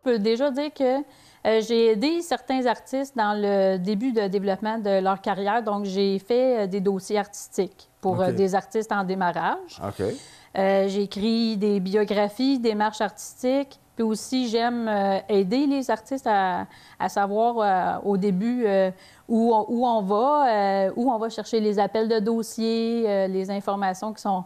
peut déjà dire que j'ai aidé certains artistes dans le début de développement de leur carrière. Donc, j'ai fait des dossiers artistiques pour des artistes en démarrage. J'ai écrit des biographies, des marches artistiques. Puis aussi, j'aime aider les artistes à savoir au début où on va chercher les appels de dossiers, les informations qui sont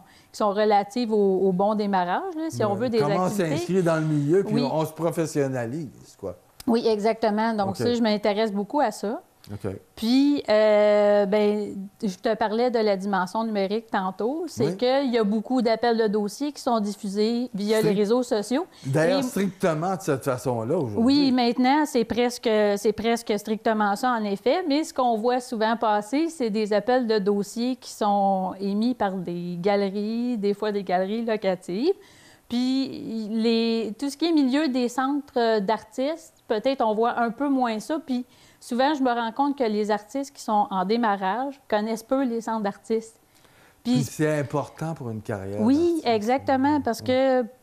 relatives au bon démarrage, là, si on veut des comment activités. Comment s'inscrire dans le milieu, puis oui. on se professionnalise, quoi. Oui, exactement. Donc ça, je m'intéresse beaucoup à ça. Puis, je te parlais de la dimension numérique tantôt. C'est qu'il y a beaucoup d'appels de dossiers qui sont diffusés via les réseaux sociaux. D'ailleurs, strictement de cette façon-là aujourd'hui. Oui, maintenant, c'est presque strictement ça, en effet. Mais ce qu'on voit souvent passer, c'est des appels de dossiers qui sont émis par des galeries, des fois des galeries locatives. Puis, tout ce qui est milieu des centres d'artistes, peut-être on voit un peu moins ça. Puis, souvent, je me rends compte que les artistes qui sont en démarrage connaissent peu les centres d'artistes. Puis c'est important pour une carrière. Oui, exactement.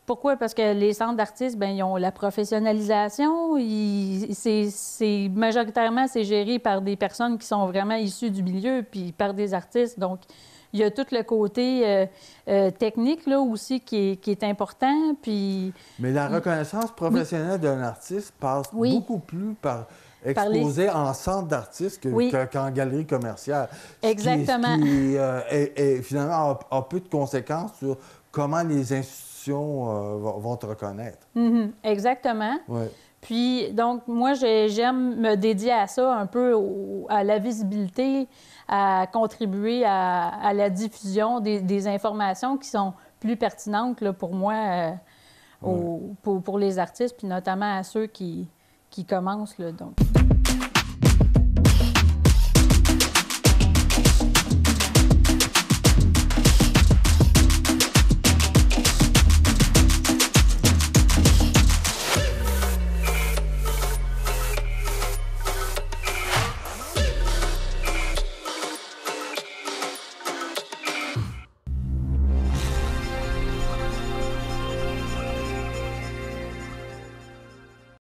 Pourquoi? Parce que les centres d'artistes, bien, ils ont la professionnalisation. Majoritairement, c'est géré par des personnes qui sont vraiment issues du milieu, puis par des artistes. Donc, il y a tout le côté technique, là, aussi, qui est important. Puis... Mais la reconnaissance professionnelle d'un artiste passe beaucoup plus par exposé en centre d'artiste qu'en galerie commerciale. Exactement. Ce qui finalement a peu de conséquences sur comment les institutions vont te reconnaître. Exactement. Puis, donc, moi, j'aime me dédier à ça, un peu à la visibilité, à contribuer à la diffusion des informations qui sont plus pertinentes là, pour moi, pour les artistes, puis notamment à ceux qui commencent. Là, donc.